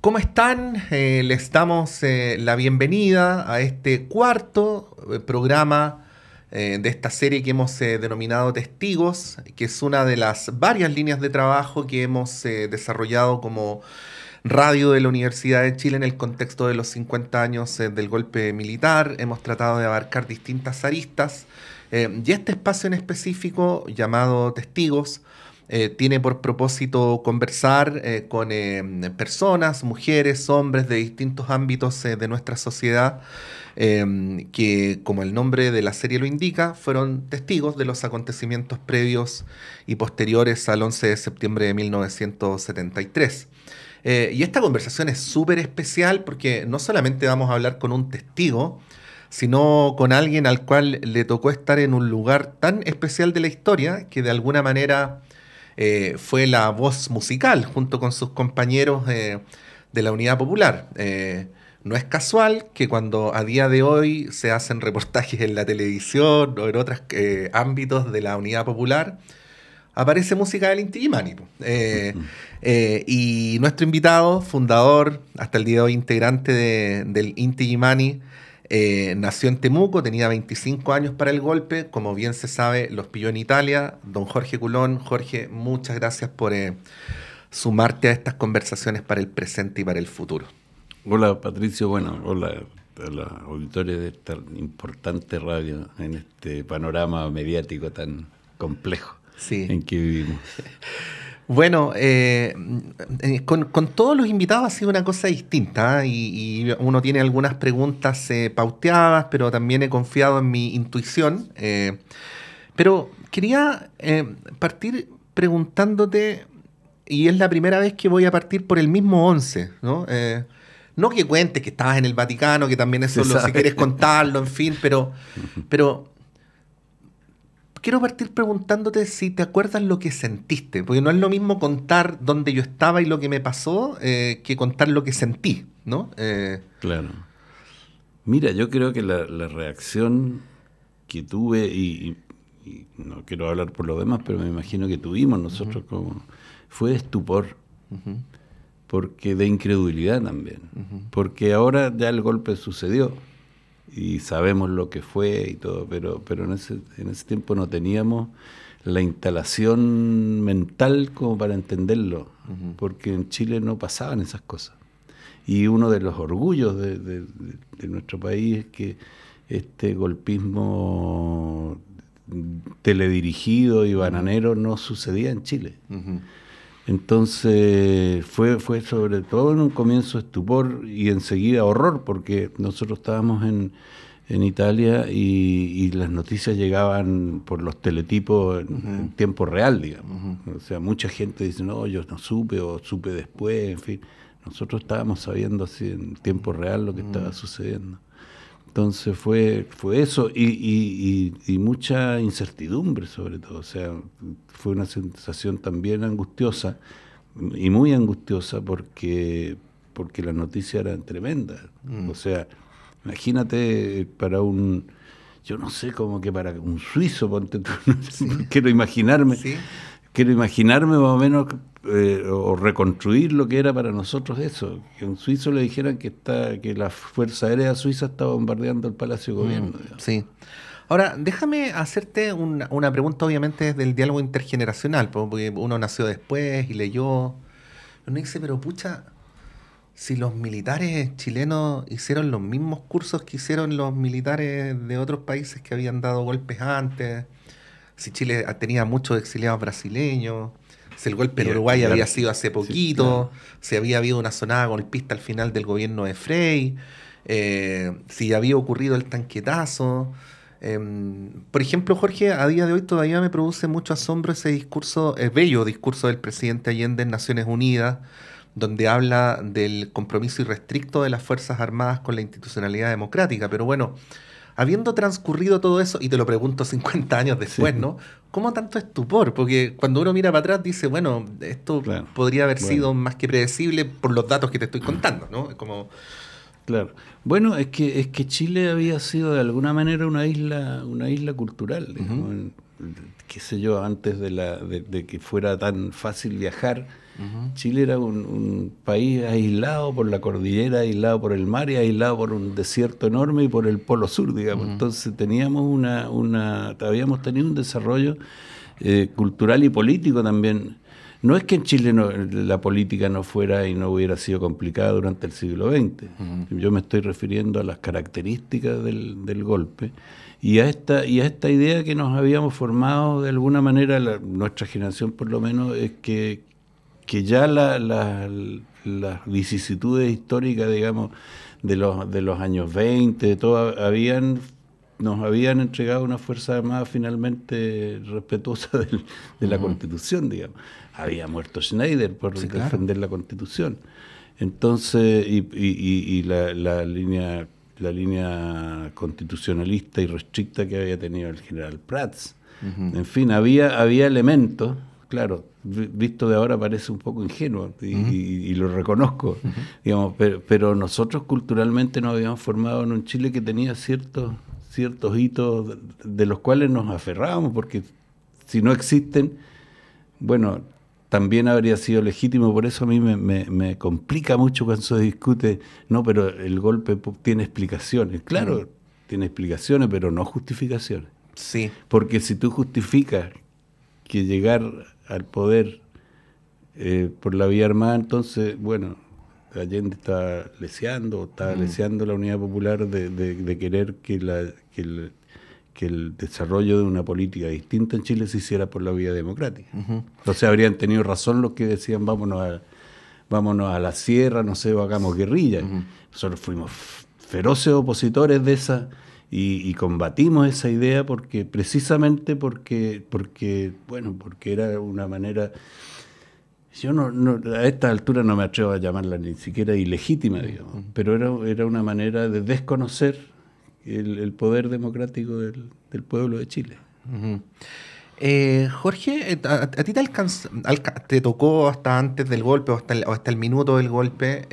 ¿Cómo están? Les damos la bienvenida a este cuarto programa de esta serie que hemos denominado Testigos, que es una de las varias líneas de trabajo que hemos desarrollado como radio de la Universidad de Chile en el contexto de los 50 años del golpe militar. Hemos tratado de abarcar distintas aristas y este espacio en específico, llamado Testigos, tiene por propósito conversar con personas, mujeres, hombres de distintos ámbitos de nuestra sociedad que, como el nombre de la serie lo indica, fueron testigos de los acontecimientos previos y posteriores al 11 de septiembre de 1973. Y esta conversación es súper especial porque no solamente vamos a hablar con un testigo, sino con alguien al cual le tocó estar en un lugar tan especial de la historia que de alguna manera fue la voz musical junto con sus compañeros de la Unidad Popular. No es casual que cuando a día de hoy se hacen reportajes en la televisión o en otros ámbitos de la Unidad Popular, aparece música del Inti Illimani. Y nuestro invitado, fundador, hasta el día de hoy integrante del Inti Illimani, nació en Temuco, tenía 25 años para el golpe, como bien se sabe, los pilló en Italia. Don Jorge Culón. Jorge, muchas gracias por sumarte a estas conversaciones para el presente y para el futuro. Hola Patricio, bueno, hola a los auditores de esta importante radio en este panorama mediático tan complejo en que vivimos. Bueno, con todos los invitados ha sido una cosa distinta, y uno tiene algunas preguntas pauteadas, pero también he confiado en mi intuición. Pero quería partir preguntándote, y es la primera vez que voy a partir por el mismo 11, ¿no? No que cuentes que estabas en el Vaticano, que también eso si quieres contarlo, en fin, pero quiero partir preguntándote si te acuerdas lo que sentiste, porque no es lo mismo contar dónde yo estaba y lo que me pasó que contar lo que sentí, ¿no? Claro. Mira, yo creo que la reacción que tuve, y no quiero hablar por los demás, pero me imagino que tuvimos nosotros fue de estupor, porque de incredulidad también, porque ahora ya el golpe sucedió y sabemos lo que fue y todo, pero en ese tiempo no teníamos la instalación mental como para entenderlo, porque en Chile no pasaban esas cosas. Y uno de los orgullos de nuestro país es que este golpismo teledirigido y bananero no sucedía en Chile. Entonces fue sobre todo en un comienzo estupor y enseguida horror, porque nosotros estábamos en Italia y las noticias llegaban por los teletipos en tiempo real, digamos. O sea, mucha gente dice, no, yo no supe o supe después, en fin. Nosotros estábamos sabiendo así en tiempo real lo que estaba sucediendo. Entonces fue eso y mucha incertidumbre sobre todo. O sea, fue una sensación también angustiosa y muy angustiosa porque las noticias eran tremendas. O sea, imagínate para yo no sé, como que para un suizo, ponte tú, quiero imaginarme más o menos o reconstruir lo que era para nosotros eso, que a un suizo le dijeran que la Fuerza Aérea Suiza estaba bombardeando el Palacio de Gobierno. Sí. Ahora, déjame hacerte una pregunta, obviamente, desde el diálogo intergeneracional, porque uno nació después y leyó. Uno dice, pero pucha, si los militares chilenos hicieron los mismos cursos que hicieron los militares de otros países que habían dado golpes antes, si Chile tenía muchos exiliados brasileños, si el golpe en Uruguay había sido hace poquito, si había habido una sonada golpista al final del gobierno de Frei, si había ocurrido el tanquetazo. Por ejemplo, Jorge, a día de hoy todavía me produce mucho asombro ese discurso, el bello discurso del presidente Allende en Naciones Unidas, donde habla del compromiso irrestricto de las Fuerzas Armadas con la institucionalidad democrática. Pero bueno, habiendo transcurrido todo eso, y te lo pregunto 50 años después, ¿no? ¿Cómo tanto estupor? Porque cuando uno mira para atrás dice, bueno, esto podría haber sido más que predecible por los datos que te estoy contando, ¿no? Como... Claro. Bueno, es que Chile había sido de alguna manera una isla cultural, digamos. qué sé yo, antes de que fuera tan fácil viajar, Ujú. Chile era un país aislado por la cordillera, aislado por el mar y aislado por un desierto enorme y por el polo sur, digamos. Ujú. Entonces teníamos habíamos tenido un desarrollo cultural y político también. No es que en Chile la política no fuera y no hubiera sido complicada durante el siglo XX. Ujú. Yo me estoy refiriendo a las características del golpe y a esta idea que nos habíamos formado de alguna manera, nuestra generación por lo menos, es que ya las vicisitudes históricas, digamos, de los años 20, de todo, nos habían entregado una Fuerza Armada finalmente respetuosa de la Ujú. Constitución, digamos. Había muerto Schneider por Sí, claro. defender la Constitución. Entonces, y la línea constitucionalista y restricta que había tenido el general Prats. Ujú. En fin, había elementos, claro, visto de ahora parece un poco ingenuo Ujú. y lo reconozco, Ujú. digamos, pero nosotros culturalmente nos habíamos formado en un Chile que tenía ciertos hitos de los cuales nos aferrábamos, porque si no existen, bueno, también habría sido legítimo. Por eso a mí me complica mucho cuando se discute, no, pero el golpe tiene explicaciones. Mm. Claro, tiene explicaciones, pero no justificaciones. Sí. Porque si tú justificas que llegar al poder por la vía armada, entonces, bueno, Allende estaba leseando la unidad popular de querer que el desarrollo de una política distinta en Chile se hiciera por la vía democrática. Ujú. Entonces habrían tenido razón los que decían vámonos a la sierra, no sé, o hagamos guerrilla. Ujú. Nosotros fuimos feroces opositores de esa y combatimos esa idea precisamente porque era una manera. Yo a esta altura no me atrevo a llamarla ni siquiera ilegítima, digamos, pero era una manera de desconocer el poder democrático del pueblo de Chile. Ujú. Jorge, ¿a ti te tocó hasta antes del golpe o hasta el minuto del golpe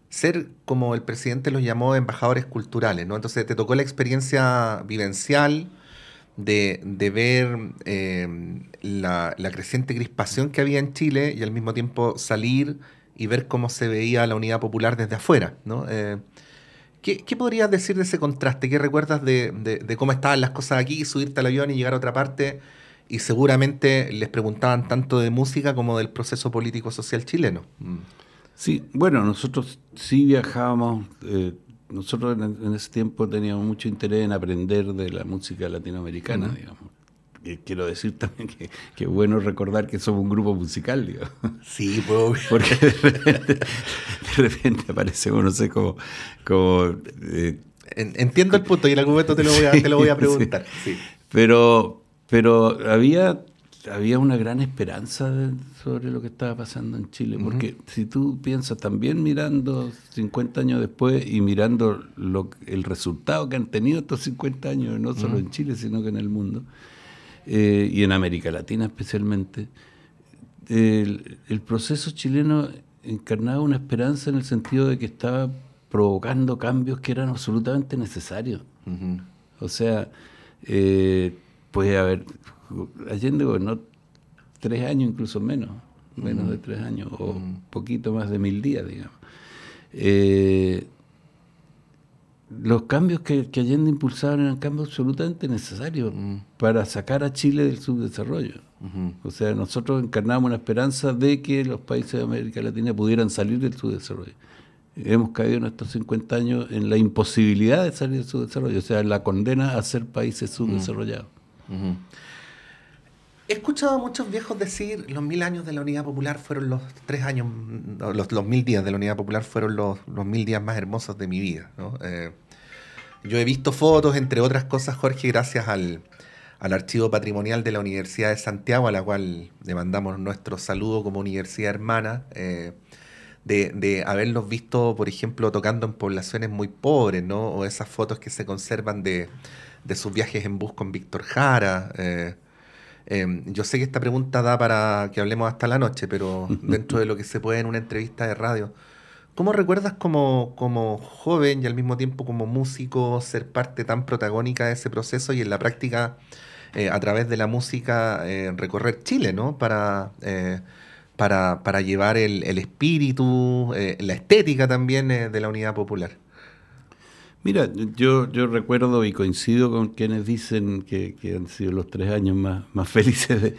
ser, como el presidente los llamó, embajadores culturales, ¿no? Entonces te tocó la experiencia vivencial de ver la creciente crispación que había en Chile y al mismo tiempo salir y ver cómo se veía la unidad popular desde afuera, ¿no? ¿Qué podrías decir de ese contraste? ¿Qué recuerdas de cómo estaban las cosas aquí, subirte al avión y llegar a otra parte? Y seguramente les preguntaban tanto de música como del proceso político-social chileno. Mm. Sí, bueno, nosotros sí viajábamos. Nosotros en ese tiempo teníamos mucho interés en aprender de la música latinoamericana, Ujú. digamos. Quiero decir también que es bueno recordar que somos un grupo musical, digamos. Sí, pues. Porque de repente aparecemos, no sé, como Entiendo el punto y en algún momento te lo voy a sí, sí. preguntar. Sí. Pero había una gran esperanza sobre lo que estaba pasando en Chile, Ujú. porque si tú piensas también mirando 50 años después y mirando el resultado que han tenido estos 50 años, no solo Ujú. en Chile, sino que en el mundo, y en América Latina especialmente, el proceso chileno encarnaba una esperanza en el sentido de que estaba provocando cambios que eran absolutamente necesarios. Ujú. O sea, puede haber, Allende gobernó 3 años, incluso menos Ujú. de 3 años, o Ujú. poquito más de 1000 días, digamos. Eh, los cambios que Allende impulsaba eran cambios absolutamente necesarios Ujú. para sacar a Chile del subdesarrollo. Ujú. O sea, nosotros encarnábamos una esperanza de que los países de América Latina pudieran salir del subdesarrollo. Hemos caído en estos 50 años en la imposibilidad de salir del subdesarrollo, o sea, en la condena a ser países subdesarrollados. Ujú. He escuchado a muchos viejos decir los 1000 años de la Unidad Popular fueron los 3 años, no, los 1000 días de la Unidad Popular fueron los 1000 días más hermosos de mi vida, ¿no? Yo he visto fotos, entre otras cosas, Jorge, gracias al Archivo Patrimonial de la Universidad de Santiago, a la cual le mandamos nuestro saludo como universidad hermana, de haberlos visto, por ejemplo, tocando en poblaciones muy pobres, ¿no? O esas fotos que se conservan de sus viajes en bus con Víctor Jara. Yo sé que esta pregunta da para que hablemos hasta la noche, pero dentro de lo que se puede en una entrevista de radio, ¿cómo recuerdas como joven y al mismo tiempo como músico ser parte tan protagónica de ese proceso y en la práctica a través de la música recorrer Chile, ¿no? Para llevar el espíritu, la estética también de la Unidad Popular. Mira, yo recuerdo y coincido con quienes dicen que han sido los 3 años más felices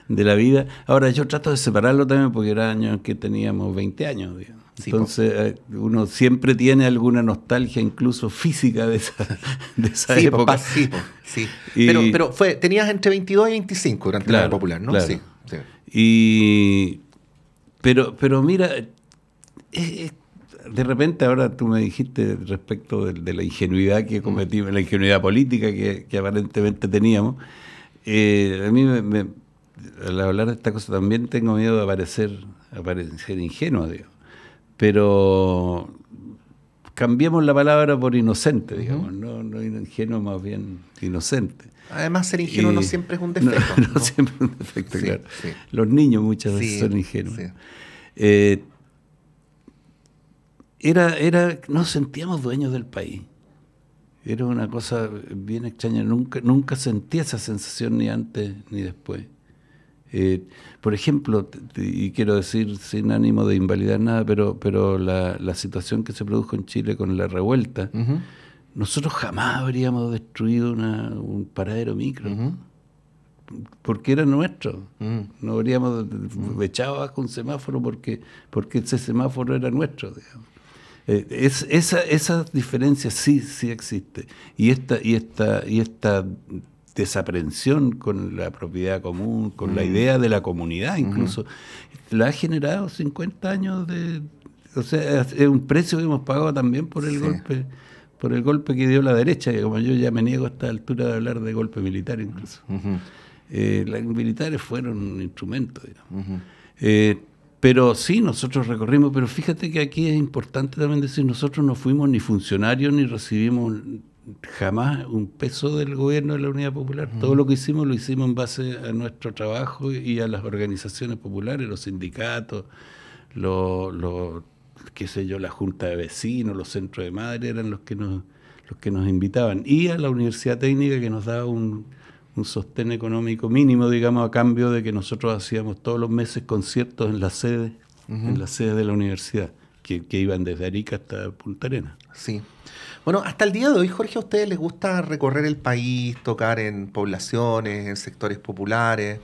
de la vida. Ahora, yo trato de separarlo también porque eran años que teníamos 20 años, digamos. Sí, entonces, uno siempre tiene alguna nostalgia, incluso física, de esa sí, época. Sí. Y, pero tenías entre 22 y 25 durante la Unidad Popular, ¿no? Claro. Sí. Pero mira, de repente ahora tú me dijiste respecto de la ingenuidad que cometimos, la ingenuidad política que aparentemente teníamos. A mí al hablar de esta cosa también tengo miedo de aparecer ingenuo, digo. Pero cambiemos la palabra por inocente, digamos, no ingenuo, más bien inocente. Además, ser ingenuo no siempre es un defecto. No siempre es un defecto, sí, claro. Sí. Los niños muchas veces son ingenuos. Sí. Nos sentíamos dueños del país. Era una cosa bien extraña. Nunca sentí esa sensación ni antes ni después. Por ejemplo, y quiero decir sin ánimo de invalidar nada, pero la situación que se produjo en Chile con la revuelta, nosotros jamás habríamos destruido un paradero micro, porque era nuestro. No habríamos echado abajo un semáforo porque ese semáforo era nuestro, digamos. Esa diferencia sí existe. Y esta desaprensión con la propiedad común, con la idea de la comunidad incluso, la ha generado 50 años o sea, es un precio que hemos pagado también por el golpe que dio la derecha, que como yo ya me niego a esta altura de hablar de golpe militar incluso. Los militares fueron un instrumento, digamos. Pero sí, nosotros recorrimos, pero fíjate que aquí es importante también decir, nosotros no fuimos ni funcionarios ni recibimos jamás un peso del gobierno de la Unidad Popular. Todo lo que hicimos lo hicimos en base a nuestro trabajo y a las organizaciones populares, los sindicatos, qué sé yo, la junta de vecinos, los centros de madres eran los que nos invitaban, y a la Universidad Técnica, que nos daba un sostén económico mínimo, digamos, a cambio de que nosotros hacíamos todos los meses conciertos en la sede de la universidad, que iban desde Arica hasta Punta Arenas. Sí. Bueno, hasta el día de hoy, Jorge, ¿a ustedes les gusta recorrer el país, tocar en poblaciones, en sectores populares?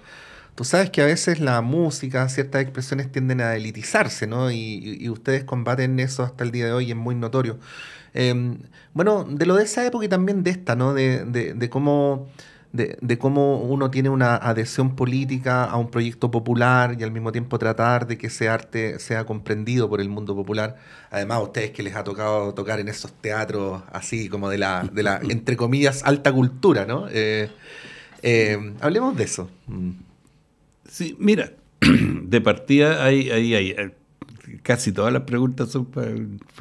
Tú sabes que a veces la música, ciertas expresiones tienden a elitizarse, ¿no? Y ustedes combaten eso hasta el día de hoy y es muy notorio. Bueno, de lo de esa época y también de esta, ¿no? De cómo uno tiene una adhesión política a un proyecto popular y al mismo tiempo tratar de que ese arte sea comprendido por el mundo popular. Además, a ustedes que les ha tocado tocar en esos teatros así como de la entre comillas, alta cultura, ¿no? Hablemos de eso. Sí, mira, de partida hay casi todas las preguntas son para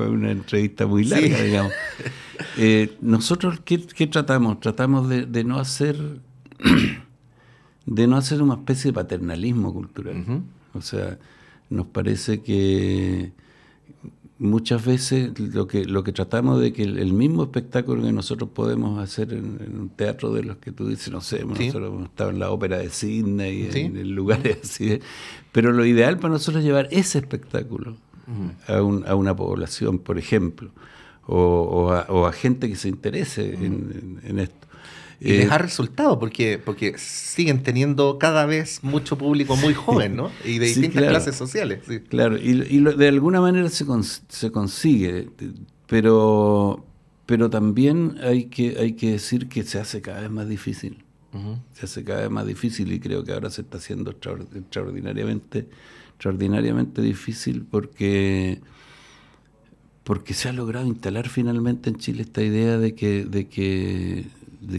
una entrevista muy larga, digamos. Nosotros, ¿qué tratamos? Tratamos de no hacer una especie de paternalismo cultural. O sea, nos parece que muchas veces lo que tratamos de que el mismo espectáculo que nosotros podemos hacer en un teatro de los que tú dices, no sé, nosotros hemos estado en la ópera de Sydney, en lugares así, pero lo ideal para nosotros es llevar ese espectáculo a una población, por ejemplo, o a gente que se interese en esto. Y les ha resultado porque siguen teniendo cada vez mucho público muy joven, ¿no? Y de distintas clases sociales. Sí. Claro, y de alguna manera se consigue, pero también hay que decir que se hace cada vez más difícil. Se hace cada vez más difícil, y creo que ahora se está haciendo extraordinariamente difícil porque se ha logrado instalar finalmente en Chile esta idea de que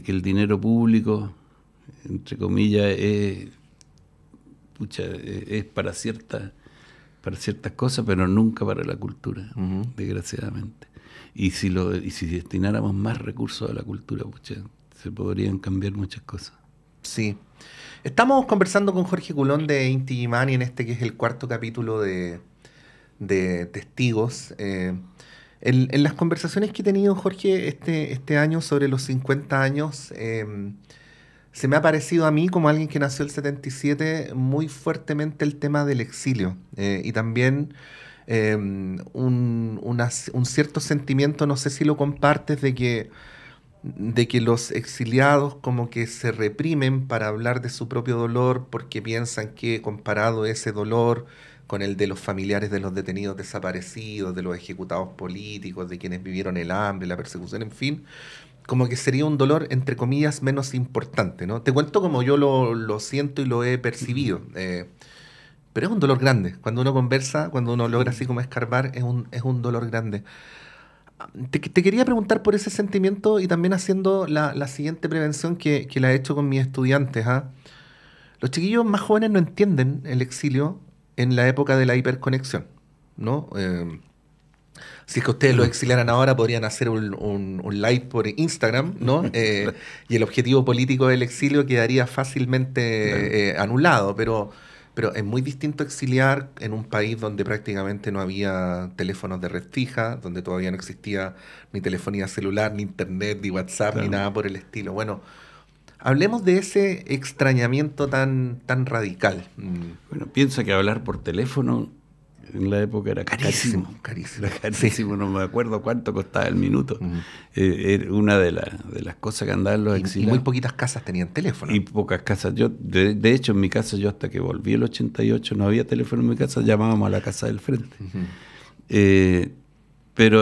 el dinero público, entre comillas, es para ciertas cosas, pero nunca para la cultura, desgraciadamente. Y si destináramos más recursos a la cultura, se podrían cambiar muchas cosas. Sí. Estamos conversando con Jorge Culón de Inti Illimani en este que es el 4º capítulo de Testigos. En las conversaciones que he tenido, Jorge, este año sobre los 50 años, se me ha parecido a mí, como alguien que nació el 77, muy fuertemente el tema del exilio. Y también un cierto sentimiento, no sé si lo compartes, de que los exiliados como que se reprimen para hablar de su propio dolor porque piensan que comparado ese dolor con el de los familiares de los detenidos desaparecidos, de los ejecutados políticos, de quienes vivieron el hambre, la persecución, en fin, como que sería un dolor, entre comillas, menos importante, ¿no? Te cuento como yo lo siento y lo he percibido. Pero es un dolor grande. Cuando uno conversa, cuando uno logra así como escarbar, es un dolor grande. Te quería preguntar por ese sentimiento y también haciendo la siguiente prevención que la he hecho con mis estudiantes, ¿ah? Los chiquillos más jóvenes no entienden el exilio en la época de la hiperconexión, ¿no? Si es que ustedes lo exiliaran ahora, podrían hacer un live por Instagram, ¿no? Y el objetivo político del exilio quedaría fácilmente anulado, pero es muy distinto exiliar en un país donde prácticamente no había teléfonos de red fija, donde todavía no existía ni telefonía celular, ni internet, ni WhatsApp, ni Claro. nada por el estilo. Bueno, hablemos de ese extrañamiento tan radical. Bueno, piensa que hablar por teléfono en la época era carísimo. Carísimo, carísimo. Era carísimo, no me acuerdo cuánto costaba el minuto. Mm. Era una de las cosas que andaban los Y muy exiliados. poquitas casas tenían teléfono. Y pocas casas. De hecho, en mi casa, yo hasta que volví el 88, no había teléfono en mi casa, llamábamos a la casa del frente. Ujú.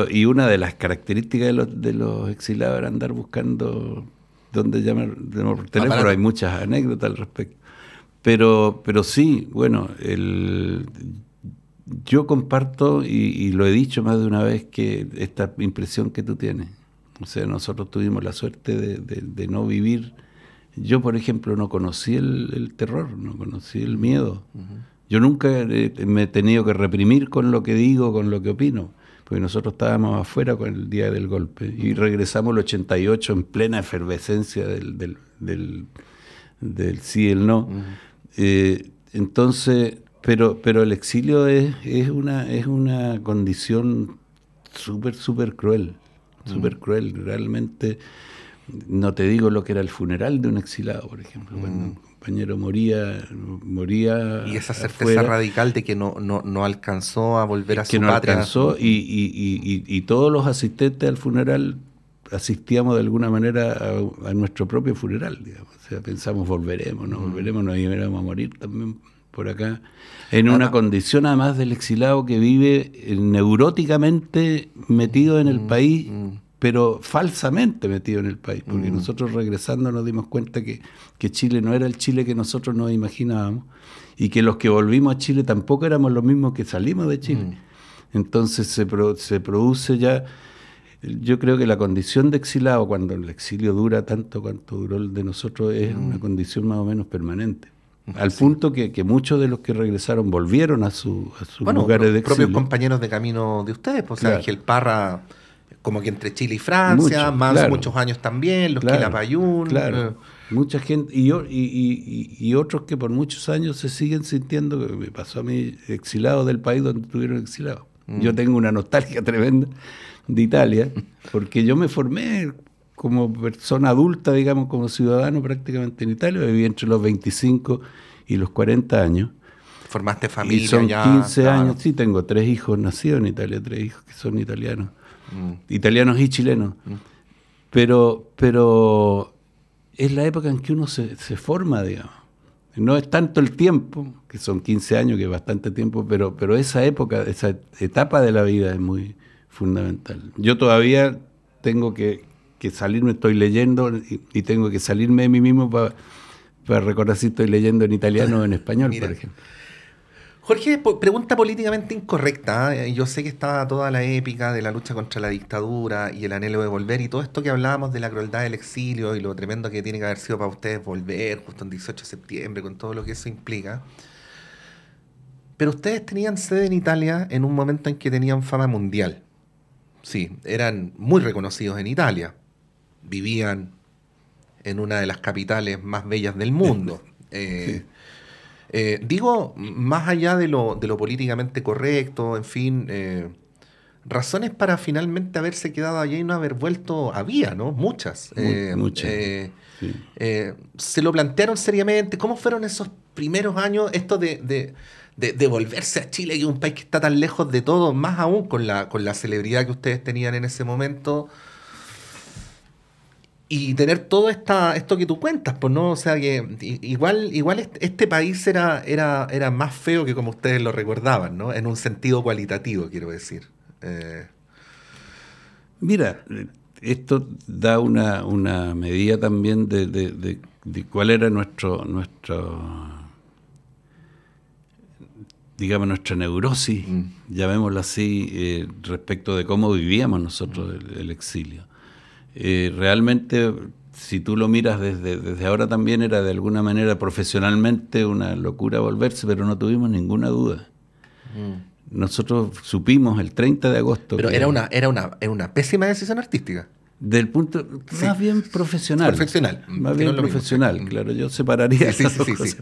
Y una de las características de los exiliados era andar buscando dónde llamar por teléfono. Aparato. Hay muchas anécdotas al respecto. Pero sí, bueno, yo comparto, y lo he dicho más de una vez, que esta impresión que tú tienes. O sea, nosotros tuvimos la suerte de no vivir. Yo, por ejemplo, no conocí el terror, no conocí el miedo. Yo nunca me he tenido que reprimir con lo que digo, con lo que opino, porque nosotros estábamos afuera con el día del golpe y regresamos el 88 en plena efervescencia del sí y el no. Entonces, pero el exilio es una condición súper cruel, súper cruel. Realmente, no te digo lo que era el funeral de un exilado, por ejemplo, cuando un compañero moría Y esa certeza afuera, radical de que no alcanzó a volver a que su no patria. alcanzó, y todos los asistentes al funeral asistíamos de alguna manera a nuestro propio funeral, digamos. O sea, pensamos, volveremos, nos íbamos a morir también por acá, en una condición además del exilado que vive neuróticamente metido en el país, pero falsamente metido en el país, porque nosotros regresando nos dimos cuenta que Chile no era el Chile que nosotros nos imaginábamos, y que los que volvimos a Chile tampoco éramos los mismos que salimos de Chile. Entonces se produce ya, yo creo que la condición de exilado, cuando el exilio dura tanto cuanto duró el de nosotros, es una condición más o menos permanente. Al punto que muchos de los que regresaron volvieron a sus lugares de exilio. Propios compañeros de camino de ustedes, pues, Claro. Ángel Parra, como que entre Chile y Francia, muchos años también, los Quilapayún. Claro, mucha gente, y otros que por muchos años se siguen sintiendo, que me pasó a mí, exilados del país donde estuvieron exilados. Yo tengo una nostalgia tremenda de Italia, porque yo me formé como persona adulta, digamos, como ciudadano prácticamente en Italia. Viví entre los 25 y los 40 años. Formaste familia Y son ya. 15 claro. años, sí, tengo 3 hijos nacidos en Italia, 3 hijos que son italianos. Italianos y chilenos. Pero es la época en que uno se forma, digamos. No es tanto el tiempo, que son 15 años, que es bastante tiempo, pero esa época, esa etapa de la vida es muy fundamental. Yo todavía tengo que salirme, estoy leyendo y tengo que salirme de mí mismo para recordar si estoy leyendo en italiano o en español, Mira. por ejemplo. Jorge, pregunta políticamente incorrecta, ¿eh? Yo sé que estaba toda la épica de la lucha contra la dictadura y el anhelo de volver y todo esto que hablábamos de la crueldad del exilio y lo tremendo que tiene que haber sido para ustedes volver justo el 18 de septiembre con todo lo que eso implica. Pero ustedes tenían sede en Italia en un momento en que tenían fama mundial. Sí, eran muy reconocidos en Italia. Vivían en una de las capitales más bellas del mundo. Digo, más allá de lo políticamente correcto, en fin, razones para finalmente haberse quedado allá y no haber vuelto había, ¿no? Muchas. Muchas. Sí. ¿Se lo plantearon seriamente? ¿Cómo fueron esos primeros años, esto de volverse a Chile, que es un país que está tan lejos de todo, más aún con la celebridad que ustedes tenían en ese momento? Y tener todo esto que tú cuentas, pues, ¿no? O sea, que igual este país era más feo que como ustedes lo recordaban, ¿no? En un sentido cualitativo, quiero decir. Mira, esto da una medida también de cuál era digamos, nuestra neurosis, llamémosla así, respecto de cómo vivíamos nosotros el exilio. Realmente, si tú lo miras desde ahora, también era de alguna manera profesionalmente una locura volverse, pero no tuvimos ninguna duda. Nosotros supimos el 30 de agosto... Pero era una pésima decisión artística. Del punto más bien profesional. Profesional. Más bien profesional, claro. Yo separaría esas dos cosas.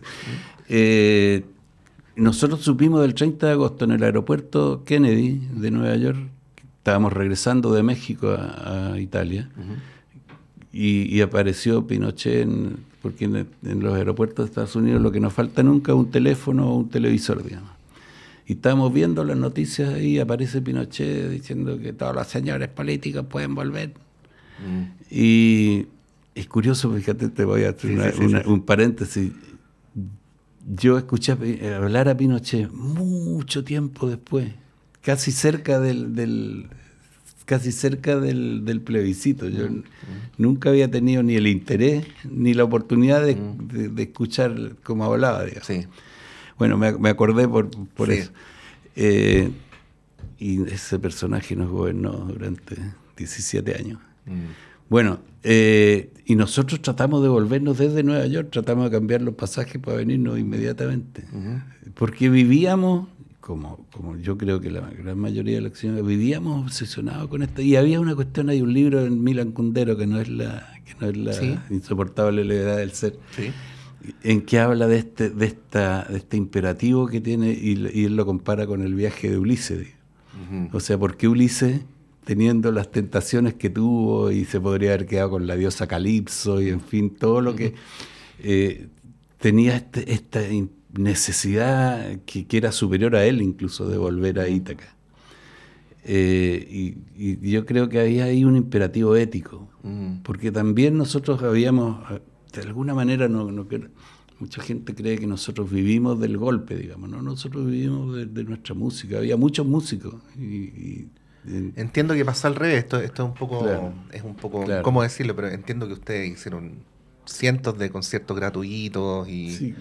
Nosotros supimos del 30 de agosto en el aeropuerto Kennedy de Nueva York. Estábamos regresando de México a Italia, y apareció Pinochet, porque en los aeropuertos de Estados Unidos lo que nos falta nunca es un teléfono o un televisor, digamos. Y estábamos viendo las noticias y aparece Pinochet diciendo que todos los señores políticos pueden volver. Y es curioso, fíjate, te voy a hacer un paréntesis. Yo escuché hablar a Pinochet mucho tiempo después, casi cerca del plebiscito. Yo nunca había tenido ni el interés ni la oportunidad de escuchar cómo hablaba, digamos. Sí. Bueno, me acordé por eso. Y ese personaje nos gobernó durante 17 años. Bueno, y nosotros tratamos de volvernos desde Nueva York, tratamos de cambiar los pasajes para venirnos inmediatamente. Porque vivíamos... Como yo creo que la gran mayoría de la acción, vivíamos obsesionados con esto. Y había una cuestión, hay un libro de Milan Kundera, que no es la ¿sí? insoportable levedad del ser, ¿sí? En que habla de este imperativo que tiene, y él lo compara con el viaje de Ulises. O sea, ¿por qué Ulises, teniendo las tentaciones que tuvo, y se podría haber quedado con la diosa Calipso, y en fin, todo lo que tenía esta necesidad que era superior a él incluso de volver a Ítaca? Y yo creo que había ahí un imperativo ético, porque también nosotros habíamos, de alguna manera, mucha gente cree que nosotros vivimos del golpe, digamos, ¿no? Nosotros vivimos de nuestra música, había muchos músicos. Entiendo que pasó al revés, esto es un poco, claro. ¿cómo decirlo? Pero entiendo que ustedes hicieron cientos de conciertos gratuitos y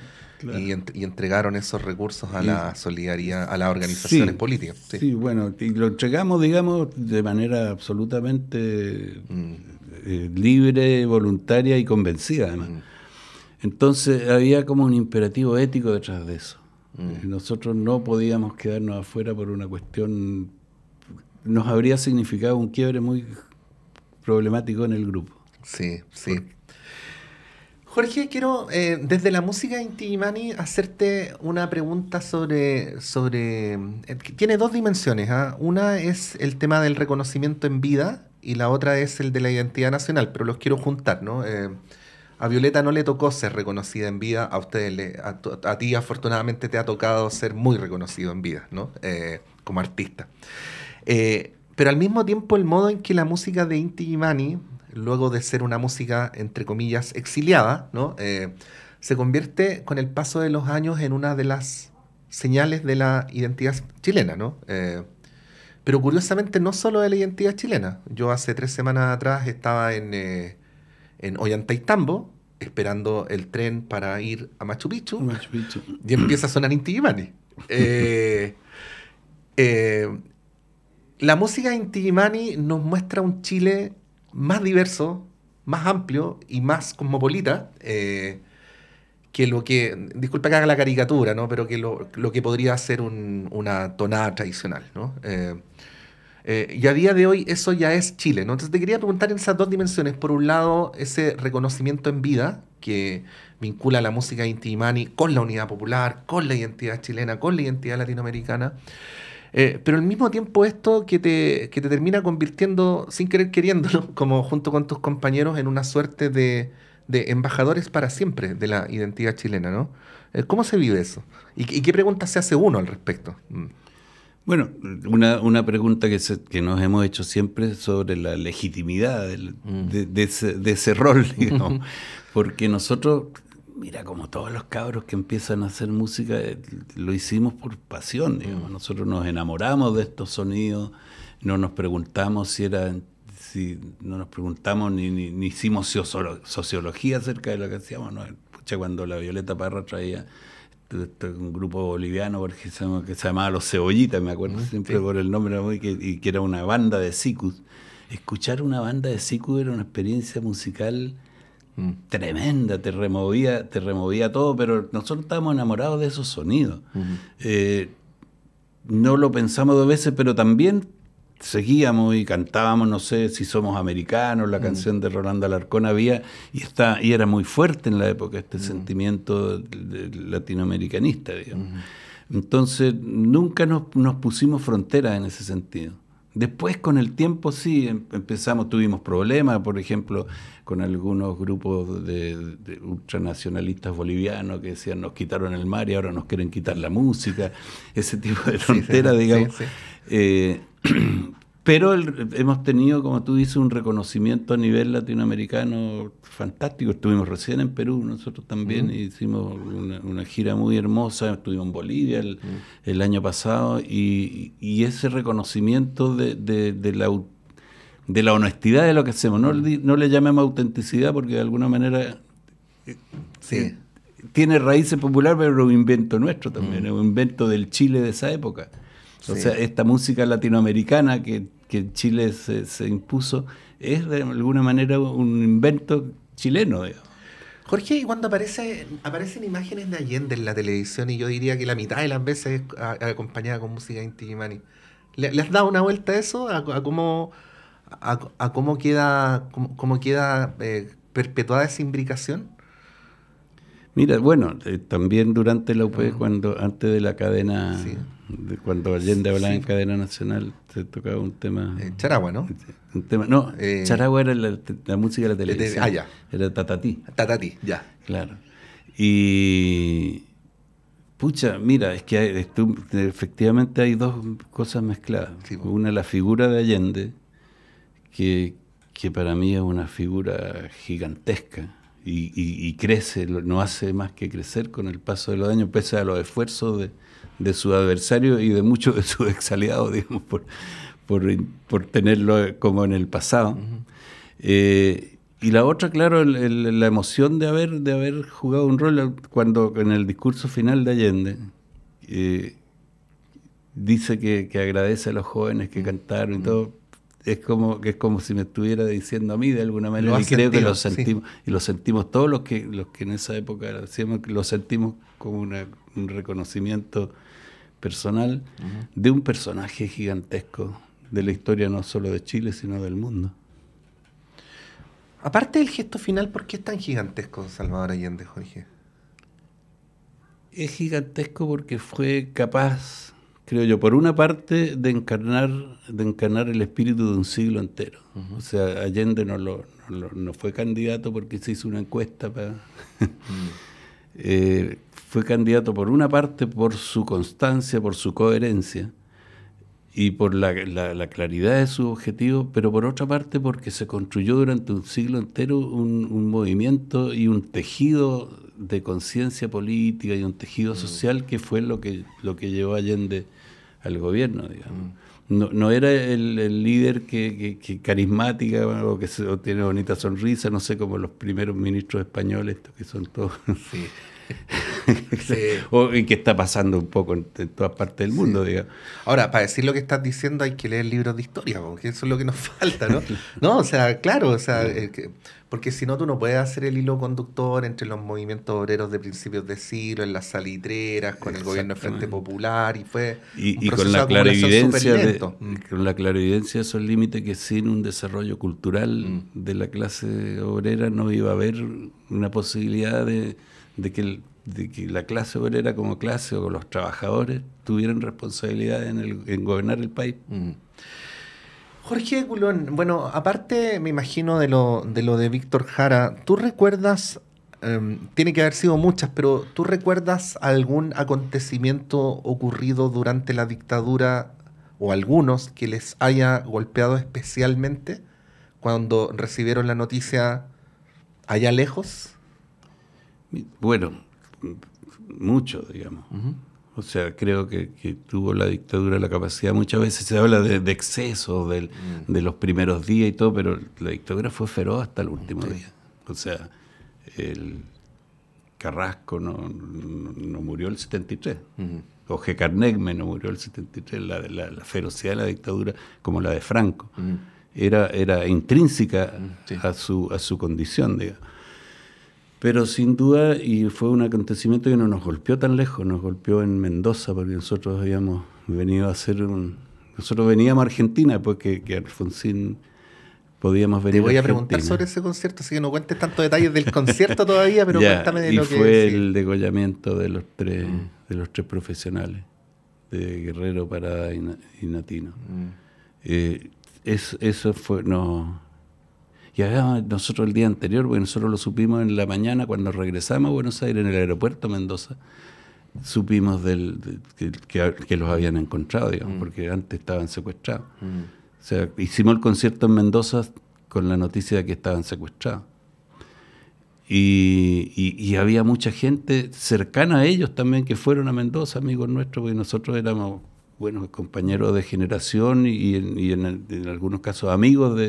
entregaron esos recursos a la solidaridad, a las organizaciones políticas. Sí, bueno, y lo entregamos, digamos, de manera absolutamente libre, voluntaria y convencida, además. Entonces había como un imperativo ético detrás de eso. Nosotros no podíamos quedarnos afuera por una cuestión... Nos habría significado un quiebre muy problemático en el grupo. Sí. Jorge, quiero desde la música Inti Illimani hacerte una pregunta sobre tiene dos dimensiones, ¿eh? Una es el tema del reconocimiento en vida y la otra es el de la identidad nacional, pero los quiero juntar, ¿no? A Violeta no le tocó ser reconocida en vida, a ustedes, a ti afortunadamente te ha tocado ser muy reconocido en vida, ¿no? Como artista. Pero al mismo tiempo el modo en que la música de Inti Illimani, luego de ser una música, entre comillas, exiliada, ¿no? Se convierte con el paso de los años en una de las señales de la identidad chilena, ¿no? Pero curiosamente no solo de la identidad chilena. Yo hace 3 semanas atrás estaba en Ollantaytambo, esperando el tren para ir a Machu Picchu. Y empieza a sonar Inti Illimani. La música de Inti Illimani nos muestra un Chile más diverso, más amplio y más cosmopolita que lo que, disculpa que haga la caricatura, ¿no? Pero que lo que podría ser una tonada tradicional, ¿no? Y a día de hoy eso ya es Chile, ¿no? Entonces te quería preguntar en esas dos dimensiones. Por un lado, ese reconocimiento en vida que vincula la música de Inti Illimani con la unidad popular, con la identidad chilena, con la identidad latinoamericana. Pero al mismo tiempo esto que te termina convirtiendo, sin querer queriéndolo, como junto con tus compañeros, en una suerte de embajadores para siempre de la identidad chilena, ¿no? ¿Cómo se vive eso? Y qué preguntas se hace uno al respecto? Bueno, una pregunta que nos hemos hecho siempre sobre la legitimidad de ese rol, digamos, porque nosotros, mira, como todos los cabros que empiezan a hacer música, lo hicimos por pasión, digamos. Nosotros nos enamoramos de estos sonidos, no nos preguntamos no nos preguntamos ni hicimos sociología acerca de lo que hacíamos, ¿no? Pucha, cuando la Violeta Parra traía un grupo boliviano que se llamaba Los Cebollitas, me acuerdo siempre por el nombre, y que era una banda de sikus. Escuchar una banda de sikus era una experiencia musical tremenda, te removía todo, pero nosotros estábamos enamorados de esos sonidos. No lo pensamos dos veces, pero también seguíamos y cantábamos, no sé, Si Somos Americanos, la canción de Rolando Alarcón había, y era muy fuerte en la época este sentimiento latinoamericanista, digamos. Entonces nunca nos pusimos fronteras en ese sentido. Después, con el tiempo, sí, tuvimos problemas, por ejemplo, con algunos grupos de ultranacionalistas bolivianos que decían nos quitaron el mar y ahora nos quieren quitar la música, ese tipo de frontera, digamos. Pero hemos tenido, como tú dices, un reconocimiento a nivel latinoamericano fantástico. Estuvimos recién en Perú, nosotros también, hicimos una gira muy hermosa, estuvimos en Bolivia el año pasado, y ese reconocimiento de la honestidad de lo que hacemos, no le llamemos autenticidad porque de alguna manera tiene raíces populares, pero es un invento nuestro también, es un invento del Chile de esa época. O sea, esta música latinoamericana que en Chile se impuso es de alguna manera un invento chileno, digamos. Jorge, y cuando aparecen imágenes de Allende en la televisión, y yo diría que la mitad de las veces es acompañada con música de Inti Illimani, ¿le has dado una vuelta a eso? ¿A cómo queda perpetuada esa imbricación? Mira, bueno, también durante la UP, antes de la cadena, cuando Allende hablaba en cadena nacional, se tocaba un tema... Charagua, ¿no? Charagua era la música de la televisión. Ya. Era Tatatí. Tatatí, ya. Claro. Y... Pucha, mira, es que efectivamente hay dos cosas mezcladas. Sí, una, la figura de Allende, que para mí es una figura gigantesca, y crece, no hace más que crecer con el paso de los años, pese a los esfuerzos de sus adversarios y de muchos de sus exaliados, digamos, por tenerlo como en el pasado. Y la otra, claro, la emoción de haber jugado un rol cuando en el discurso final de Allende dice que agradece a los jóvenes que cantaron y todo. Es como si me estuviera diciendo a mí de alguna manera, y creo que lo sentimos, y lo sentimos todos los que en esa época hacíamos, lo sentimos como un reconocimiento personal de un personaje gigantesco de la historia no solo de Chile, sino del mundo. Aparte del gesto final, ¿por qué es tan gigantesco Salvador Allende, Jorge? Es gigantesco porque fue capaz, creo yo, por una parte, de encarnar el espíritu de un siglo entero. O sea, Allende no fue candidato porque se hizo una encuesta para... fue candidato por una parte por su constancia, por su coherencia y por la claridad de su objetivo, pero por otra parte porque se construyó durante un siglo entero un movimiento y un tejido de conciencia política y un tejido social que fue lo que llevó a Allende al gobierno, digamos. No era el líder que carismática o que tiene bonita sonrisa, no sé, como los primeros ministros españoles, que son todos... Sí. Y que está pasando un poco en todas partes del mundo, digamos. Ahora, para decir lo que estás diciendo hay que leer libros de historia, porque eso es lo que nos falta, ¿no? No, o sea, claro, o sea, porque si no tú no puedes hacer el hilo conductor entre los movimientos obreros de principios de siglo, en las salitreras, con el gobierno de Frente Popular, y fue un proceso con la de acumulación superlento. Con la clarividencia de esos límites que sin un desarrollo cultural de la clase obrera no iba a haber una posibilidad de que de que la clase obrera como clase o los trabajadores tuvieran responsabilidad en gobernar el país. Jorge Culón, bueno, aparte me imagino de Víctor Jara, ¿tú recuerdas, tiene que haber sido muchas, pero ¿tú recuerdas algún acontecimiento ocurrido durante la dictadura o algunos que les haya golpeado especialmente cuando recibieron la noticia allá lejos? Bueno, mucho, digamos. O sea, creo que tuvo la dictadura la capacidad, muchas veces se habla de exceso de los primeros días y todo, pero la dictadura fue feroz hasta el último día. O sea, el Carrasco no murió el 73, o Gecarnegme no murió el 73, la ferocidad de la dictadura, como la de Franco, era intrínseca a su condición, digamos. Pero sin duda, y fue un acontecimiento que no nos golpeó tan lejos, nos golpeó en Mendoza, porque nosotros habíamos venido a hacer nosotros veníamos a Argentina, porque que Alfonsín podíamos venir a Argentina. Te voy a preguntar sobre ese concierto, así que no cuentes tantos detalles del concierto todavía, pero cuéntame de lo que... Y fue el degollamiento de los tres profesionales, de Guerrero, Parada y Natino. Eso fue... Y además nosotros el día anterior, porque nosotros lo supimos en la mañana cuando regresamos a Buenos Aires, en el aeropuerto de Mendoza, supimos que los habían encontrado, digamos, porque antes estaban secuestrados. O sea, hicimos el concierto en Mendoza con la noticia de que estaban secuestrados. Y había mucha gente cercana a ellos también que fueron a Mendoza, amigos nuestros, porque nosotros éramos... buenos compañeros de generación y en algunos casos amigos,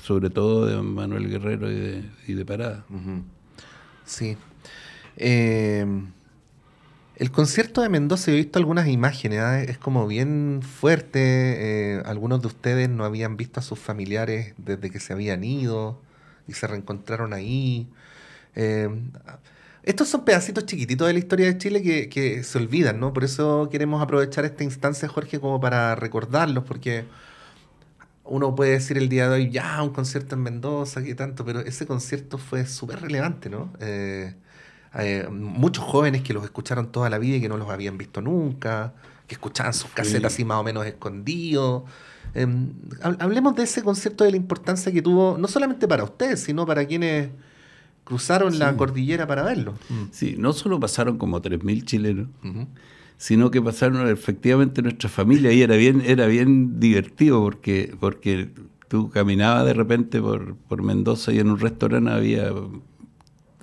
sobre todo de Manuel Guerrero y de Parada. Sí. El concierto de Mendoza, he visto algunas imágenes, ¿eh? Es como bien fuerte. Algunos de ustedes no habían visto a sus familiares desde que se habían ido y se reencontraron ahí. Estos son pedacitos chiquititos de la historia de Chile que se olvidan, ¿no? Por eso queremos aprovechar esta instancia, Jorge, como para recordarlos, porque uno puede decir el día de hoy, ya, un concierto en Mendoza, qué tanto, pero ese concierto fue súper relevante, ¿no? Muchos jóvenes que los escucharon toda la vida y que no los habían visto nunca, que escuchaban sus casetas así más o menos escondidos. Hablemos de ese concierto, de la importancia que tuvo, no solamente para ustedes, sino para quienes... cruzaron la cordillera para verlo. Sí, no solo pasaron como 3.000 chilenos, sino que pasaron efectivamente nuestra familia, y era bien divertido porque tú caminabas de repente por Mendoza y en un restaurante había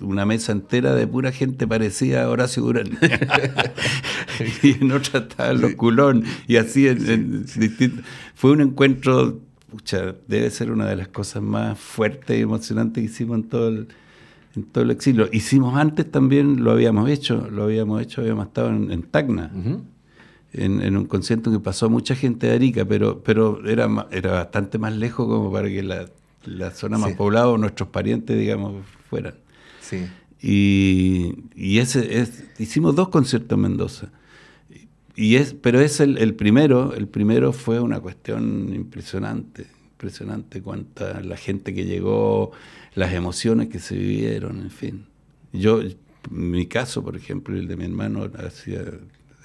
una mesa entera de pura gente parecida a Horacio Durán. Y en otra estaban los Culón, y así distintos. Fue un encuentro, pucha, debe ser una de las cosas más fuertes y emocionantes que hicimos en todo el exilio. Hicimos antes también, habíamos estado en Tacna, en un concierto que pasó mucha gente de Arica, pero era bastante más lejos como para que la zona más poblada o nuestros parientes, digamos, fueran. Sí. Hicimos 2 conciertos en Mendoza. Pero el primero fue una cuestión impresionante cuánta la gente que llegó, las emociones que se vivieron, en fin. Mi caso, por ejemplo, el de mi hermano,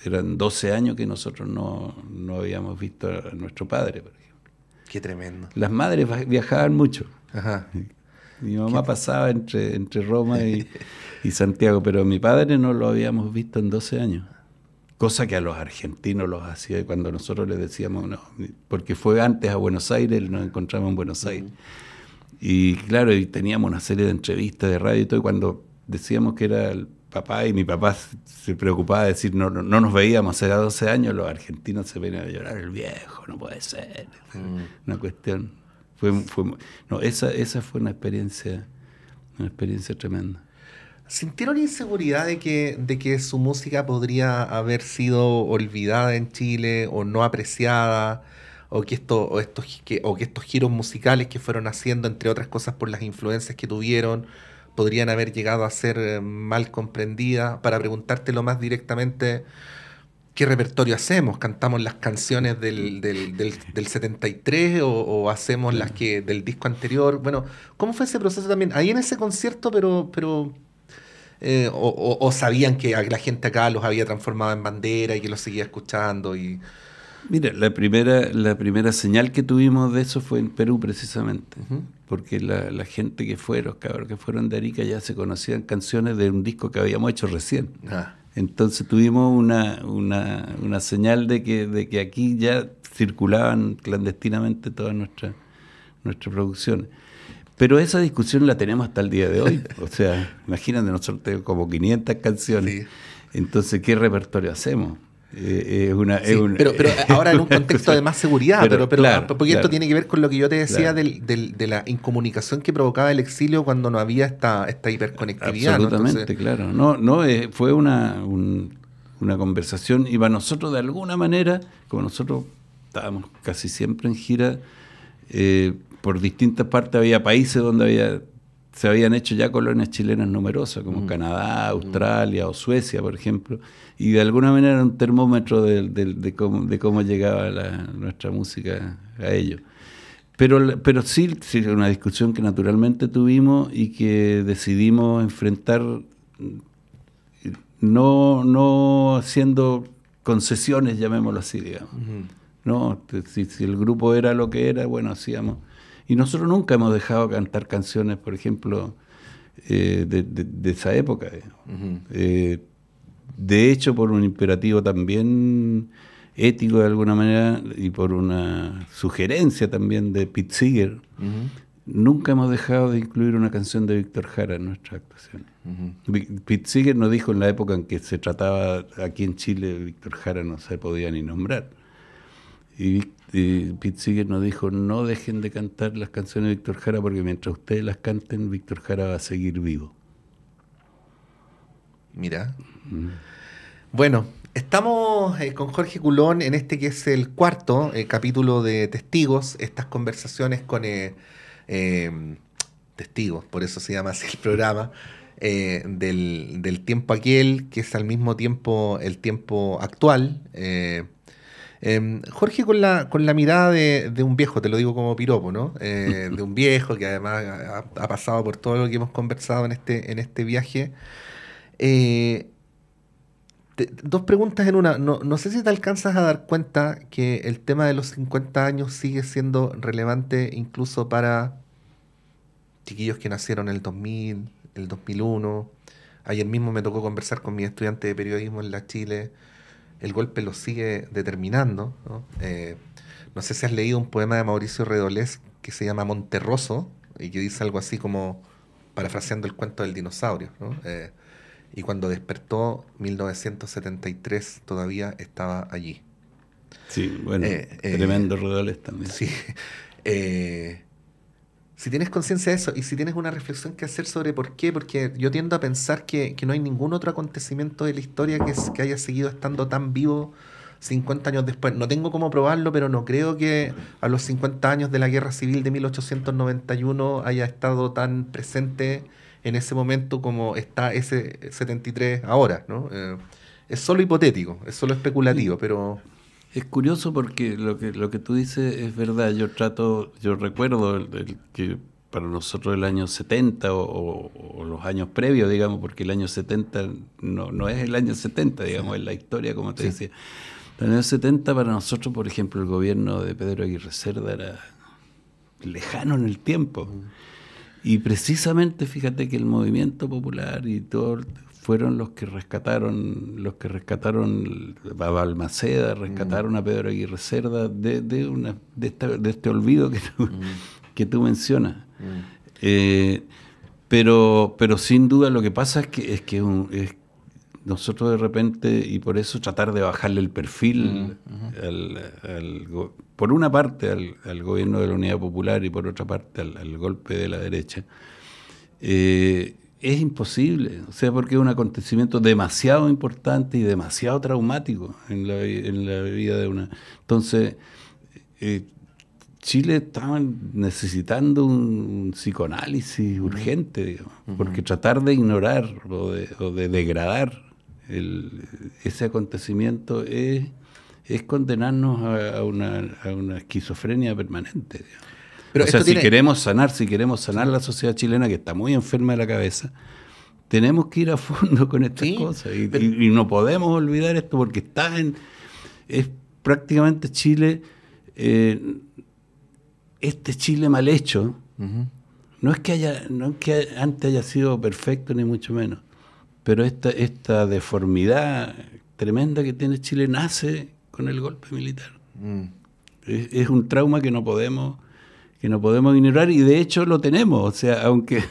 eran 12 años que nosotros no habíamos visto a nuestro padre, por ejemplo. Qué tremendo. Las madres viajaban mucho. Ajá. Mi mamá pasaba entre Roma y Santiago, pero mi padre no lo habíamos visto en 12 años. Cosa que a los argentinos los hacía, y cuando nosotros les decíamos, no, porque fue antes a Buenos Aires, nos encontramos en Buenos Aires. Y claro, y teníamos una serie de entrevistas de radio y todo, y cuando decíamos que era el papá, y mi papá se preocupaba de decir, no nos veíamos hace 12 años, los argentinos se venían a llorar, el viejo, no puede ser. Una cuestión. Esa fue una experiencia tremenda. ¿Sintieron inseguridad de que su música podría haber sido olvidada en Chile o no apreciada, o que estos giros musicales que fueron haciendo, entre otras cosas por las influencias que tuvieron, podrían haber llegado a ser mal comprendidas? Para preguntártelo más directamente, ¿qué repertorio hacemos? ¿Cantamos las canciones del 73 o hacemos las que del disco anterior? Bueno, ¿cómo fue ese proceso también? Ahí en ese concierto, pero O sabían que la gente acá los había transformado en bandera y que los seguía escuchando. Mira, la primera señal que tuvimos de eso fue en Perú precisamente, porque la gente que fue, los cabros que fueron de Arica ya se conocían canciones de un disco que habíamos hecho recién. Entonces tuvimos una señal de que aquí ya circulaban clandestinamente todas nuestras producciones. Pero esa discusión la tenemos hasta el día de hoy. O sea, imagínate, nosotros tenemos como 500 canciones. Sí. Entonces, ¿qué repertorio hacemos? Pero ahora en un contexto de más seguridad, claro, porque esto tiene que ver con lo que yo te decía de la incomunicación que provocaba el exilio cuando no había esta hiperconectividad. Absolutamente, ¿no? Entonces, claro. Fue una conversación, y para nosotros de alguna manera, como nosotros estábamos casi siempre en gira, por distintas partes había países donde se habían hecho ya colonias chilenas numerosas, como Canadá, Australia o Suecia, por ejemplo, y de alguna manera era un termómetro de cómo llegaba nuestra música a ellos. Pero sí, una discusión que naturalmente tuvimos y que decidimos enfrentar, no haciendo concesiones, llamémoslo así, digamos. No, si el grupo era lo que era, bueno, hacíamos. Y nosotros nunca hemos dejado cantar canciones, por ejemplo, de esa época. De hecho, por un imperativo también ético de alguna manera y por una sugerencia también de Pete Seeger, nunca hemos dejado de incluir una canción de Víctor Jara en nuestras actuaciones. Pete Seeger nos dijo en la época en que se trataba aquí en Chile, Víctor Jara no se podía ni nombrar. Y Pete Seeger nos dijo, no dejen de cantar las canciones de Víctor Jara porque mientras ustedes las canten, Víctor Jara va a seguir vivo. Mira. Bueno, estamos con Jorge Culón en este que es el cuarto capítulo de Testigos, estas conversaciones con testigos, por eso se llama así el programa, del tiempo aquel, que es al mismo tiempo el tiempo actual. Jorge, con la mirada de un viejo, te lo digo como piropo, ¿no? De un viejo que además ha pasado por todo lo que hemos conversado en este viaje. Dos preguntas en una. No sé si te alcanzas a dar cuenta que el tema de los 50 años sigue siendo relevante incluso para chiquillos que nacieron en el 2000, el 2001. Ayer mismo me tocó conversar con mi estudiante de periodismo en la Chile. El golpe lo sigue determinando, ¿no? No sé si has leído un poema de Mauricio Redolés que se llama Monterroso y que dice algo así como, parafraseando el cuento del dinosaurio, ¿no? Y cuando despertó, 1973, todavía estaba allí. Sí, bueno, tremendo Redolés también. Sí. Si tienes conciencia de eso y si tienes una reflexión que hacer sobre por qué, porque yo tiendo a pensar que no hay ningún otro acontecimiento de la historia que haya seguido estando tan vivo 50 años después. No tengo cómo probarlo, pero no creo que a los 50 años de la Guerra Civil de 1891 haya estado tan presente en ese momento como está ese 73 ahora, ¿no? Es solo hipotético, es solo especulativo, pero... Es curioso porque lo que tú dices es verdad. Yo recuerdo que para nosotros el año 70 o los años previos, digamos, porque el año 70 no es el año 70, digamos, es la historia, como te decía. En el año 70 para nosotros, por ejemplo, el gobierno de Pedro Aguirre Cerda era lejano en el tiempo. Y precisamente, fíjate que el movimiento popular y todo fueron los que rescataron a Balmaceda, rescataron a Pedro Aguirre Cerda de este olvido que tú mencionas. Pero sin duda lo que pasa es que nosotros de repente, y por eso tratar de bajarle el perfil por una parte al gobierno de la Unidad Popular y por otra parte al golpe de la derecha, es imposible, o sea, porque es un acontecimiento demasiado importante y demasiado traumático en la vida de una. Entonces, Chile estaba necesitando un psicoanálisis urgente, digamos, porque tratar de ignorar o de degradar ese acontecimiento es condenarnos a una esquizofrenia permanente, digamos. Pero o sea, si queremos sanar la sociedad chilena, que está muy enferma de la cabeza, tenemos que ir a fondo con estas Sí, cosas pero- y no podemos olvidar esto porque es prácticamente Chile, este Chile mal hecho. Ujú. No es que antes haya sido perfecto ni mucho menos, pero esta deformidad tremenda que tiene Chile nace con el golpe militar. Mm. Es un trauma que no podemos ignorar y de hecho lo tenemos. O sea, aunque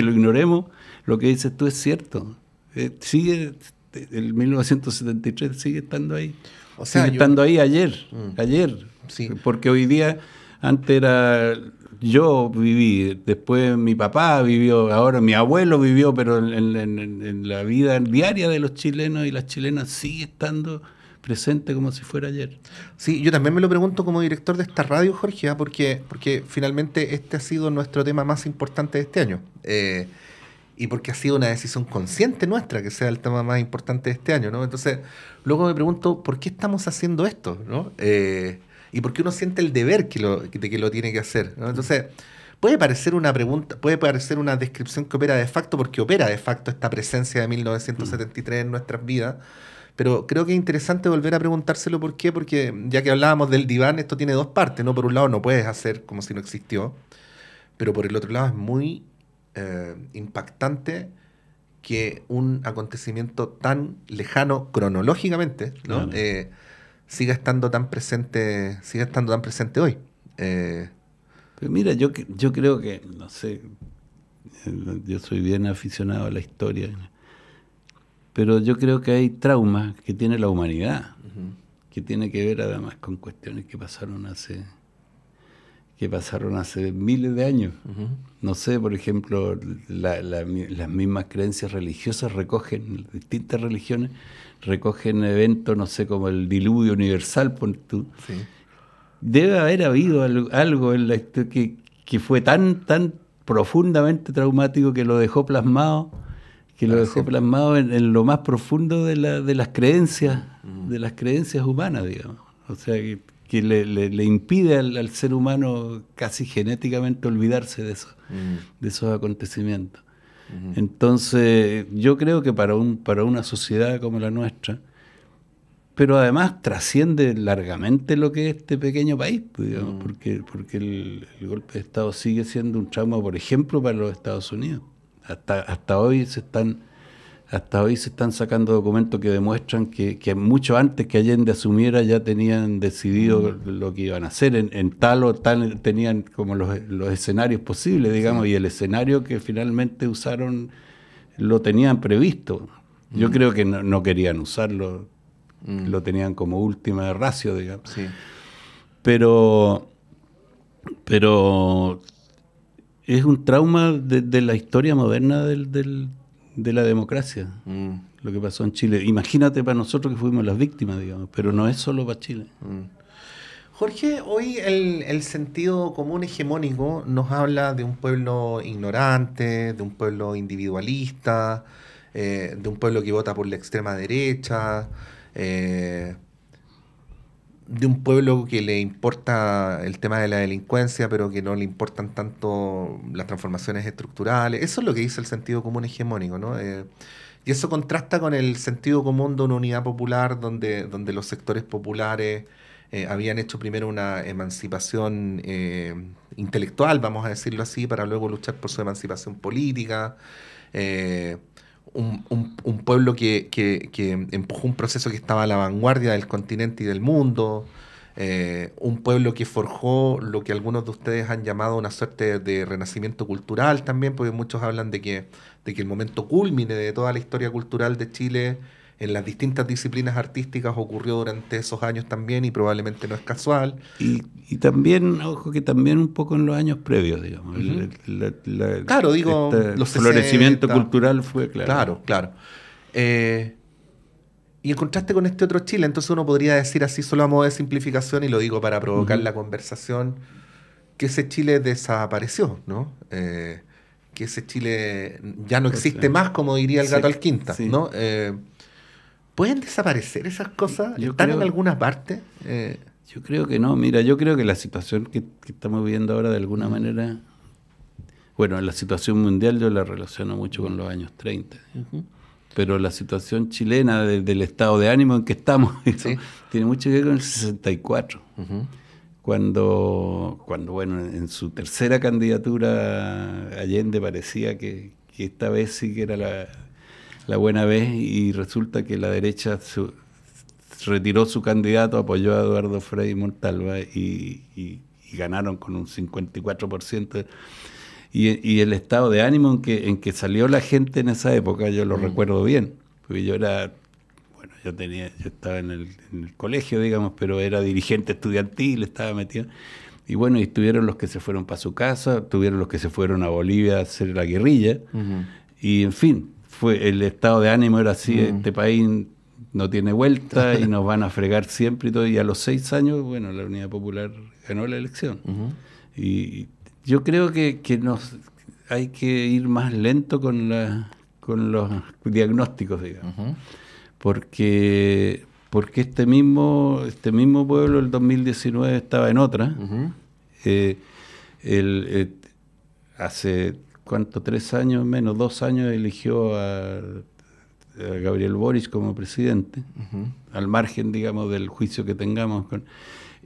lo ignoremos, lo que dices tú es cierto. El 1973 sigue estando ahí. O sea, sigue estando ahí ayer. Sí. Porque hoy día, antes era... Yo viví, después mi papá vivió, ahora mi abuelo vivió, pero en la vida diaria de los chilenos y las chilenas sigue estando presente como si fuera ayer. Sí, yo también me lo pregunto como director de esta radio, Jorge, porque finalmente este ha sido nuestro tema más importante de este año. Y porque ha sido una decisión consciente nuestra que sea el tema más importante de este año, ¿no? Entonces, luego me pregunto, ¿por qué estamos haciendo esto, ¿no? Y por qué uno siente el deber de que lo tiene que hacer, ¿no? Entonces, puede parecer una pregunta, puede parecer una descripción que opera de facto, porque opera de facto esta presencia de 1973 en nuestras vidas, pero creo que es interesante volver a preguntárselo por qué, porque ya que hablábamos del diván, esto tiene dos partes, ¿no? Por un lado no puedes hacer como si no existió, pero por el otro lado es muy impactante que un acontecimiento tan lejano cronológicamente, ¿no? Claro. Siga estando tan presente hoy. Pero mira, yo creo que, no sé, yo soy bien aficionado a la historia, pero yo creo que hay traumas que tiene la humanidad, que tiene que ver además con cuestiones que pasaron hace miles de años. Ujú. No sé, por ejemplo, las mismas creencias religiosas distintas religiones recogen eventos, no sé, como el diluvio universal, pon tú. Sí. Debe haber habido algo en la historia que fue tan profundamente traumático que lo dejó plasmado, en lo más profundo de las creencias, de las creencias humanas, digamos. O sea, que le impide al ser humano casi genéticamente olvidarse de esos acontecimientos. Entonces, yo creo que para una sociedad como la nuestra, pero además trasciende largamente lo que es este pequeño país, pues, digamos, porque el golpe de Estado sigue siendo un trauma, por ejemplo, para los Estados Unidos. Hasta hoy se están sacando documentos que demuestran que mucho antes que Allende asumiera ya tenían decidido lo que iban a hacer, en tal o tal tenían como los escenarios posibles, digamos, y el escenario que finalmente usaron lo tenían previsto. Yo creo que no querían usarlo, lo tenían como última ratio, digamos. Sí. Pero es un trauma de la historia moderna de la democracia, lo que pasó en Chile. Imagínate para nosotros que fuimos las víctimas, digamos, pero no es solo para Chile. Jorge, hoy el sentido común hegemónico nos habla de un pueblo ignorante, de un pueblo individualista, de un pueblo que vota por la extrema derecha, de un pueblo que le importa el tema de la delincuencia, pero que no le importan tanto las transformaciones estructurales. Eso es lo que dice el sentido común hegemónico, ¿no? Y eso contrasta con el sentido común de una unidad popular donde los sectores populares habían hecho primero una emancipación intelectual, vamos a decirlo así, para luego luchar por su emancipación política. Un pueblo que empujó un proceso que estaba a la vanguardia del continente y del mundo, un pueblo que forjó lo que algunos de ustedes han llamado una suerte de renacimiento cultural también, porque muchos hablan de que el momento cúlmine de toda la historia cultural de Chile en las distintas disciplinas artísticas ocurrió durante esos años también y probablemente no es casual. Y también, ojo, que también un poco en los años previos, digamos. Claro, digo, los florecimiento 60. cultural fue claro. Claro. Y en contraste con este otro Chile, entonces uno podría decir así solo a modo de simplificación, y lo digo para provocar la conversación, que ese Chile desapareció, ¿no? Que ese Chile ya no existe más, como diría el gato al quinta, sí. ¿no? ¿Pueden desaparecer esas cosas? ¿Están en alguna parte? Yo creo que no. Mira, yo creo que la situación que estamos viviendo ahora de alguna manera Bueno, la situación mundial yo la relaciono mucho con los años 30. Pero la situación chilena del estado de ánimo en que estamos Sí. tiene mucho que ver con el 64. Cuando bueno, en su tercera candidatura Allende parecía que esta vez sí que era la buena vez, y resulta que la derecha retiró su candidato, apoyó a Eduardo Frei Montalva y ganaron con un 54%. Y el estado de ánimo en que salió la gente en esa época, yo lo recuerdo bien, porque yo estaba en el colegio, digamos, pero era dirigente estudiantil, estaba metido. Y bueno, y estuvieron los que se fueron para su casa, estuvieron los que se fueron a Bolivia a hacer la guerrilla, y en fin, el estado de ánimo era así: este país no tiene vuelta y nos van a fregar siempre y todo. Y a los 6 años, bueno, la Unidad Popular ganó la elección. Y yo creo que hay que ir más lento con los diagnósticos, digamos. Porque este mismo pueblo, el 2019, estaba en otra. Hace, ¿cuánto? 3 años, menos 2 años, eligió a Gabriel Boric como presidente, al margen, digamos, del juicio que tengamos.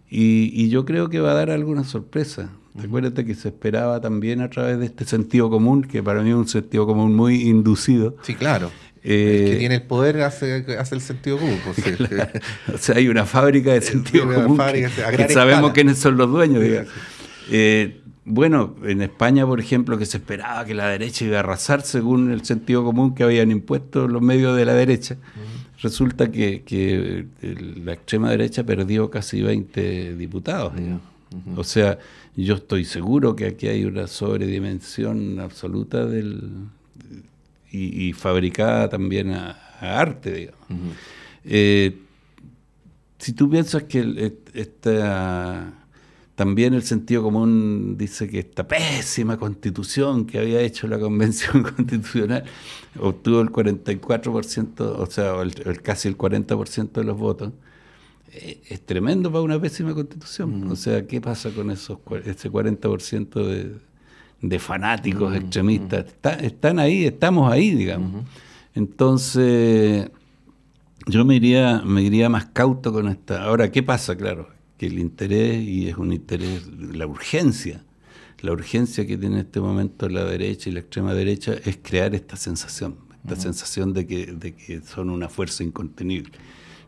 Y yo creo que va a dar alguna sorpresa. Acuérdate que se esperaba también a través de este sentido común, que para mí es un sentido común muy inducido. Sí, claro. El que tiene el poder hace el sentido común. Pues, sí. Claro. O sea, hay una fábrica de sentido común que sabemos escala. quiénes son los dueños. Bueno, en España, por ejemplo, que se esperaba que la derecha iba a arrasar según el sentido común que habían impuesto los medios de la derecha. Resulta que la extrema derecha perdió casi 20 diputados. O sea, yo estoy seguro que aquí hay una sobredimensión absoluta y fabricada también a arte, digamos. Si tú piensas que también el sentido común dice que esta pésima constitución que había hecho la Convención Constitucional obtuvo el 44%, o sea, casi el 40% de los votos, es tremendo para una pésima constitución. O sea, ¿qué pasa con ese 40% de fanáticos extremistas? Están ahí, estamos ahí, digamos. Entonces, yo me iría más cauto con esta. Ahora, ¿qué pasa? Claro, que el interés, y es un interés, la urgencia que tiene en este momento la derecha y la extrema derecha, es crear esta sensación de que son una fuerza incontenible.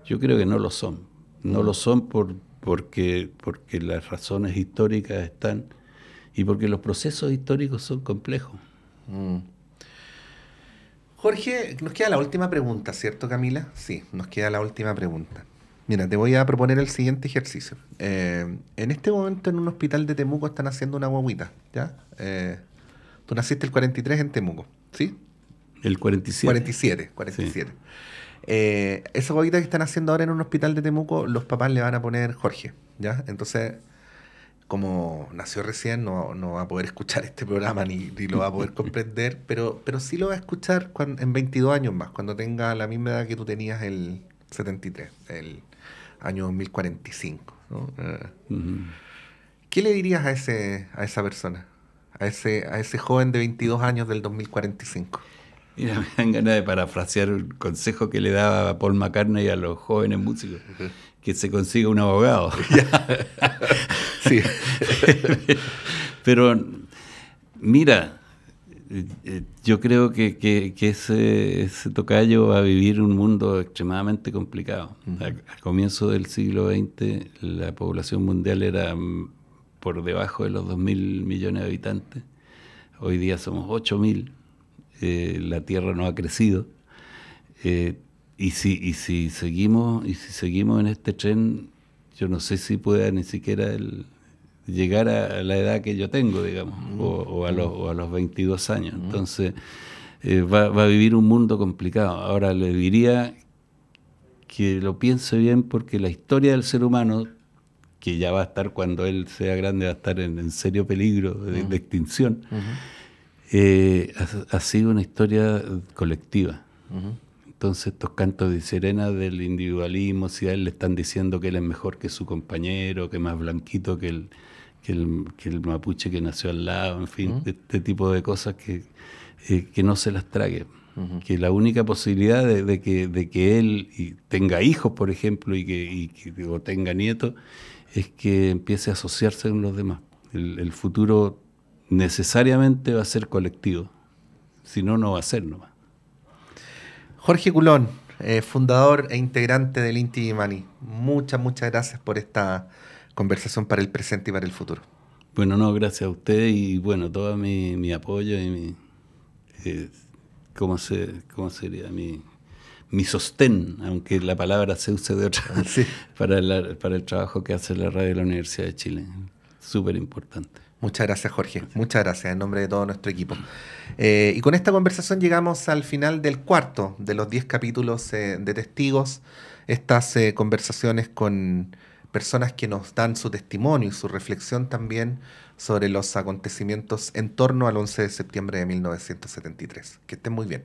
Yo creo que no lo son. No lo son porque las razones históricas están, y porque los procesos históricos son complejos. Jorge, nos queda la última pregunta, ¿cierto, Camila? Sí, nos queda la última pregunta. Mira, te voy a proponer el siguiente ejercicio. En este momento en un hospital de Temuco están haciendo una guaguita, ¿ya? Tú naciste el 43 en Temuco, ¿sí? El 47. 47. Sí. Esa guaguita que están haciendo ahora en un hospital de Temuco, los papás le van a poner Jorge, ¿ya? Entonces, como nació recién, no va a poder escuchar este programa ni lo va a poder comprender, pero sí lo va a escuchar en 22 años más, cuando tenga la misma edad que tú tenías el 73, el año 2045, ¿no? ¿Qué le dirías a esa persona? A ese joven de 22 años del 2045. Mira, me dan ganas de parafrasear un consejo que le daba a Paul McCartney a los jóvenes músicos: que se consiga un abogado. Sí. Pero mira, yo creo que ese tocayo va a vivir un mundo extremadamente complicado. Al comienzo del siglo XX la población mundial era por debajo de los 2.000 millones de habitantes. Hoy día somos 8.000. La Tierra no ha crecido. Y si seguimos en este tren, yo no sé si pueda ni siquiera llegar a la edad que yo tengo, digamos, o a los 22 años. Entonces va a vivir un mundo complicado. Ahora le diría que lo piense bien, porque la historia del ser humano, que ya va a estar, cuando él sea grande, va a estar en serio peligro de extinción, ha sido una historia colectiva. Entonces estos cantos de sirena del individualismo, si a él le están diciendo que él es mejor que su compañero, que es más blanquito que que el mapuche que nació al lado, en fin, este tipo de cosas que no se las trague. Que la única posibilidad de que él tenga hijos, por ejemplo, o tenga nietos, es que empiece a asociarse con los demás. El futuro necesariamente va a ser colectivo, si no, no va a ser nomás. Jorge Culón, fundador e integrante del Inti Illimani, muchas gracias por esta conversación para el presente y para el futuro. Bueno, no, gracias a usted y bueno, todo mi apoyo y ¿cómo sería? Mi sostén, aunque la palabra se use de otra, sí. para el trabajo que hace la radio de la Universidad de Chile. Súper importante. Muchas gracias, Jorge. Muchas gracias en nombre de todo nuestro equipo. Y con esta conversación llegamos al final del cuarto de los 10 capítulos de Testigos. Estas conversaciones con personas que nos dan su testimonio y su reflexión también sobre los acontecimientos en torno al 11 de septiembre de 1973. Que estén muy bien.